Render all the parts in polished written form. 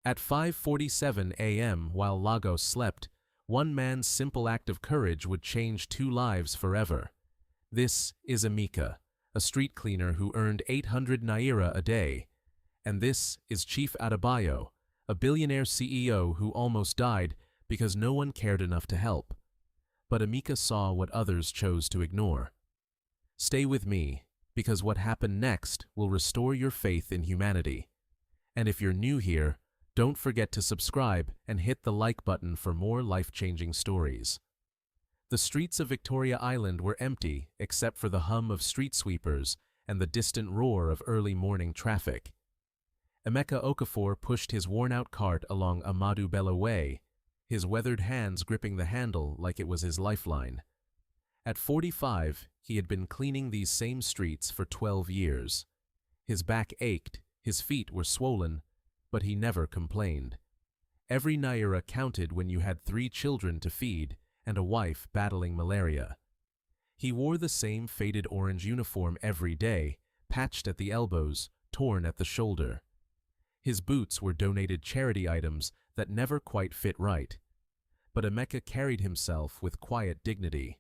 At 5:47 a.m. while Lagos slept, one man's simple act of courage would change two lives forever. This is Emeka, a street cleaner who earned 800 naira a day. And this is Chief Adebayo, a billionaire CEO who almost died because no one cared enough to help. But Emeka saw what others chose to ignore. Stay with me, because what happened next will restore your faith in humanity. And if you're new here, don't forget to subscribe and hit the like button for more life-changing stories. The streets of Victoria Island were empty except for the hum of street sweepers and the distant roar of early morning traffic. Emeka Okafor pushed his worn-out cart along Ahmadu Bello Way, his weathered hands gripping the handle like it was his lifeline. At 45, he had been cleaning these same streets for 12 years. His back ached, his feet were swollen, but he never complained. Every naira counted when you had 3 children to feed and a wife battling malaria. He wore the same faded orange uniform every day, patched at the elbows, torn at the shoulder. His boots were donated charity items that never quite fit right. But Emeka carried himself with quiet dignity.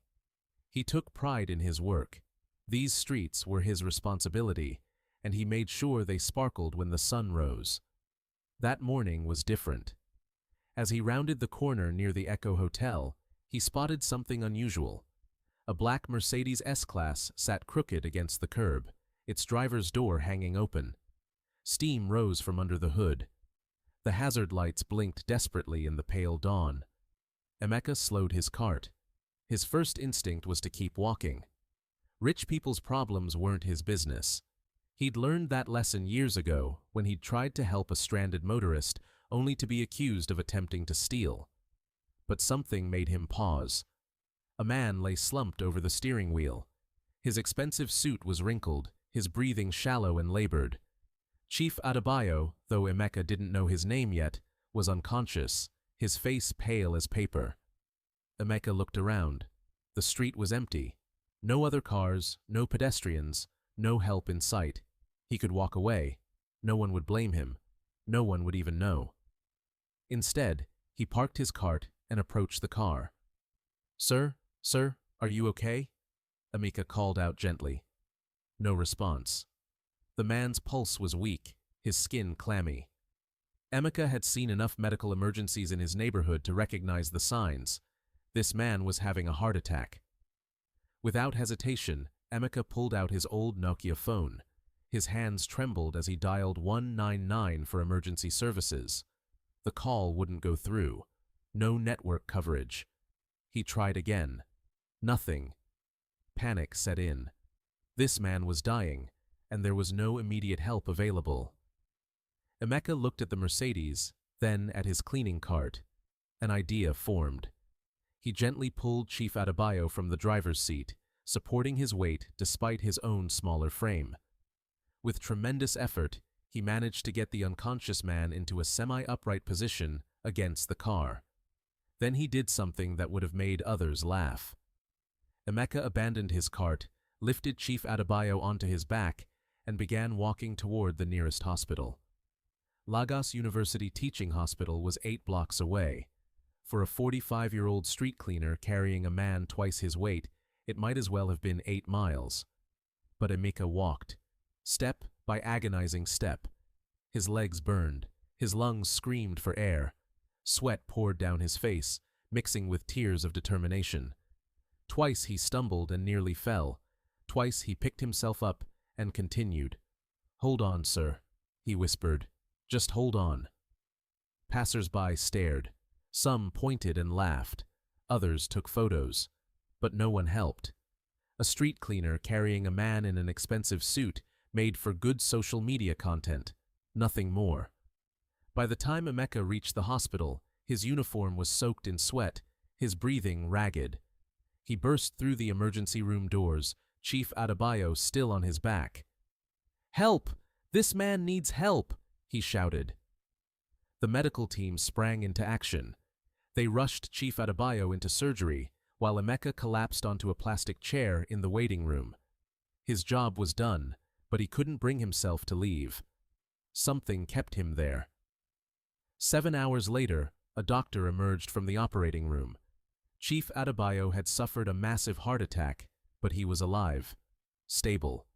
He took pride in his work. These streets were his responsibility, and he made sure they sparkled when the sun rose. That morning was different. As he rounded the corner near the Echo Hotel, he spotted something unusual. A black Mercedes S-Class sat crooked against the curb, its driver's door hanging open. Steam rose from under the hood. The hazard lights blinked desperately in the pale dawn. Emeka slowed his cart. His first instinct was to keep walking. Rich people's problems weren't his business. He'd learned that lesson years ago when he'd tried to help a stranded motorist only to be accused of attempting to steal. But something made him pause. A man lay slumped over the steering wheel. His expensive suit was wrinkled, his breathing shallow and labored. Chief Adebayo, though Emeka didn't know his name yet, was unconscious, his face pale as paper. Emeka looked around. The street was empty. No other cars, no pedestrians, no help in sight. He could walk away. No one would blame him. No one would even know. Instead, he parked his cart and approached the car. "Sir, are you okay?" Emeka called out gently. No response. The man's pulse was weak, his skin clammy. Emeka had seen enough medical emergencies in his neighborhood to recognize the signs. This man was having a heart attack. Without hesitation, Emeka pulled out his old Nokia phone. His hands trembled as he dialed 199 for emergency services. The call wouldn't go through. No network coverage. He tried again. Nothing. Panic set in. This man was dying, and there was no immediate help available. Emeka looked at the Mercedes, then at his cleaning cart. An idea formed. He gently pulled Chief Adebayo from the driver's seat, supporting his weight despite his own smaller frame. With tremendous effort, he managed to get the unconscious man into a semi-upright position against the car. Then he did something that would have made others laugh. Emeka abandoned his cart, lifted Chief Adebayo onto his back, and began walking toward the nearest hospital. Lagos University Teaching Hospital was 8 blocks away. For a 45-year-old street cleaner carrying a man twice his weight, it might as well have been 8 miles. But Emeka walked, step by agonizing step. His legs burned, his lungs screamed for air. Sweat poured down his face, mixing with tears of determination. Twice he stumbled and nearly fell. Twice he picked himself up and continued. "Hold on, sir," he whispered. "Just hold on." Passers-by stared. Some pointed and laughed. Others took photos. But no one helped. A street cleaner carrying a man in an expensive suit made for good social media content. Nothing more. By the time Emeka reached the hospital, his uniform was soaked in sweat, his breathing ragged. He burst through the emergency room doors, Chief Adebayo still on his back. "Help! This man needs help!" he shouted. The medical team sprang into action. They rushed Chief Adebayo into surgery, while Emeka collapsed onto a plastic chair in the waiting room. His job was done, but he couldn't bring himself to leave. Something kept him there. 7 hours later, a doctor emerged from the operating room. Chief Adebayo had suffered a massive heart attack, but he was alive, stable.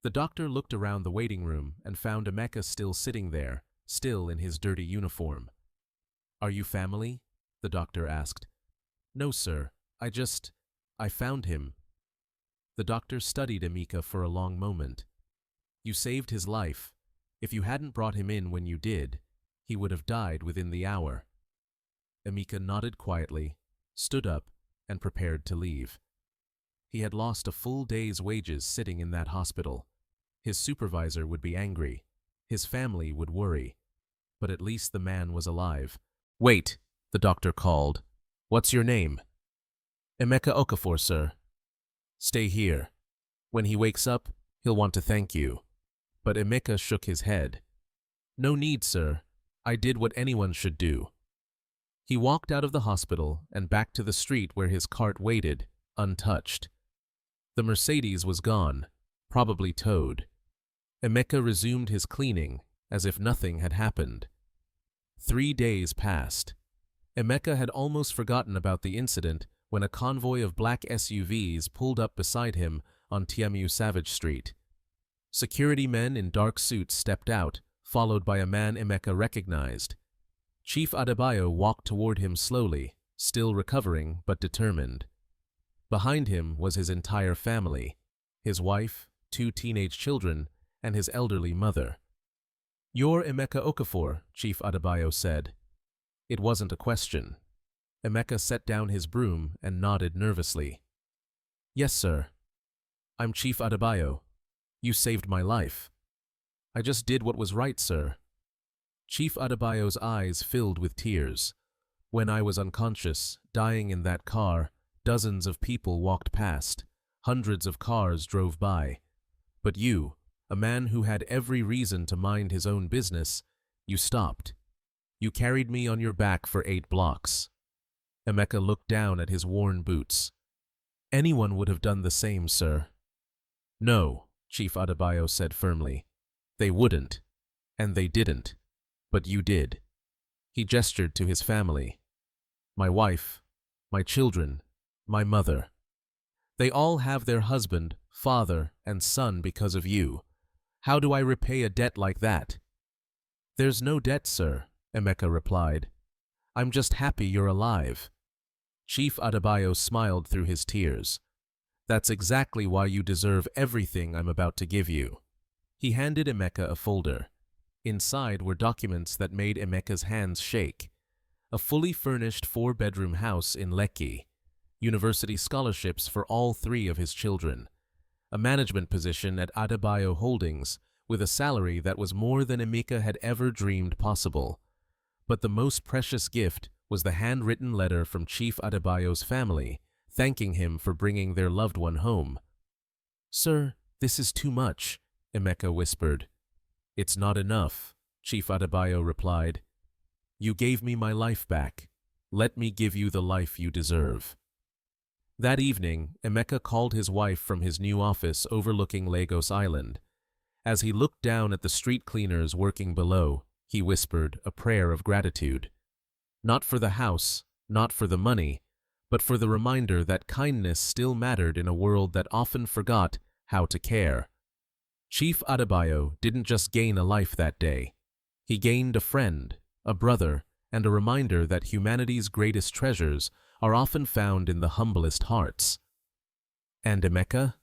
The doctor looked around the waiting room and found Emeka still sitting there, still in his dirty uniform. "Are you family?" the doctor asked. "No, sir. I found him." The doctor studied Emeka for a long moment. "You saved his life. If you hadn't brought him in when you did, he would have died within the hour." Emeka nodded quietly, stood up, and prepared to leave. He had lost a full day's wages sitting in that hospital. His supervisor would be angry. His family would worry. But at least the man was alive. "Wait," the doctor called. "What's your name?" "Emeka Okafor, sir." "Stay here. When he wakes up, he'll want to thank you." But Emeka shook his head. "No need, sir. I did what anyone should do." He walked out of the hospital and back to the street where his cart waited, untouched. The Mercedes was gone, probably towed. Emeka resumed his cleaning as if nothing had happened. 3 days passed. Emeka had almost forgotten about the incident when a convoy of black SUVs pulled up beside him on Tiamu Savage Street. Security men in dark suits stepped out, followed by a man Emeka recognized. Chief Adebayo walked toward him slowly, still recovering but determined. Behind him was his entire family, his wife, 2 teenage children, and his elderly mother. "You're Emeka Okafor," Chief Adebayo said. It wasn't a question. Emeka set down his broom and nodded nervously. "Yes, sir. I'm Chief Adebayo. You saved my life." "I just did what was right, sir." Chief Adebayo's eyes filled with tears. "When I was unconscious, dying in that car, dozens of people walked past. Hundreds of cars drove by. But you, a man who had every reason to mind his own business, you stopped. You carried me on your back for 8 blocks. Emeka looked down at his worn boots. "Anyone would have done the same, sir." "No," Chief Adebayo said firmly. "They wouldn't. And they didn't. But you did." He gestured to his family. "My wife, my children, my mother. They all have their husband, father, and son because of you. How do I repay a debt like that?" "There's no debt, sir," Emeka replied. "I'm just happy you're alive." Chief Adebayo smiled through his tears. "That's exactly why you deserve everything I'm about to give you." He handed Emeka a folder. Inside were documents that made Emeka's hands shake. A fully furnished 4-bedroom house in Lekki, university scholarships for all 3 of his children, a management position at Adebayo Holdings with a salary that was more than Emeka had ever dreamed possible. But the most precious gift was the handwritten letter from Chief Adebayo's family, thanking him for bringing their loved one home. "Sir, this is too much," Emeka whispered. "It's not enough," Chief Adebayo replied. "You gave me my life back. Let me give you the life you deserve." That evening, Emeka called his wife from his new office overlooking Lagos Island. As he looked down at the street cleaners working below, he whispered a prayer of gratitude. Not for the house, not for the money, but for the reminder that kindness still mattered in a world that often forgot how to care. Chief Adebayo didn't just gain a life that day. He gained a friend, a brother, and a reminder that humanity's greatest treasures are often found in the humblest hearts. And Emeka?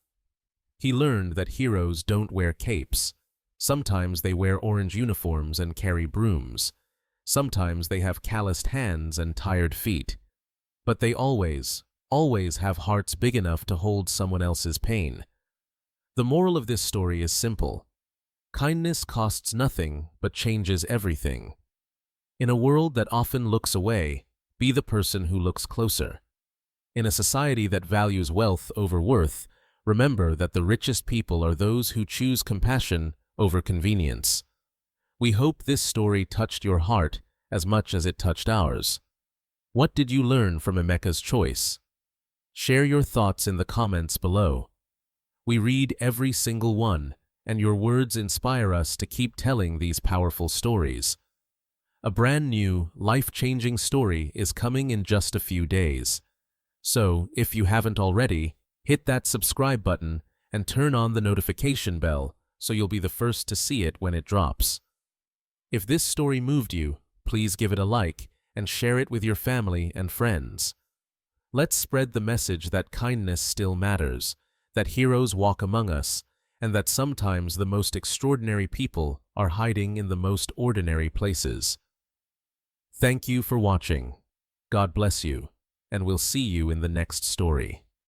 He learned that heroes don't wear capes. Sometimes they wear orange uniforms and carry brooms. Sometimes they have calloused hands and tired feet. But they always have hearts big enough to hold someone else's pain. The moral of this story is simple. Kindness costs nothing but changes everything. In a world that often looks away, be the person who looks closer. In a society that values wealth over worth, remember that the richest people are those who choose compassion over convenience. We hope this story touched your heart as much as it touched ours. What did you learn from Emeka's choice? Share your thoughts in the comments below. We read every single one, and your words inspire us to keep telling these powerful stories. A brand new, life-changing story is coming in just a few days. So, if you haven't already, hit that subscribe button and turn on the notification bell so you'll be the first to see it when it drops. If this story moved you, please give it a like and share it with your family and friends. Let's spread the message that kindness still matters, that heroes walk among us, and that sometimes the most extraordinary people are hiding in the most ordinary places. Thank you for watching. God bless you, and we'll see you in the next story.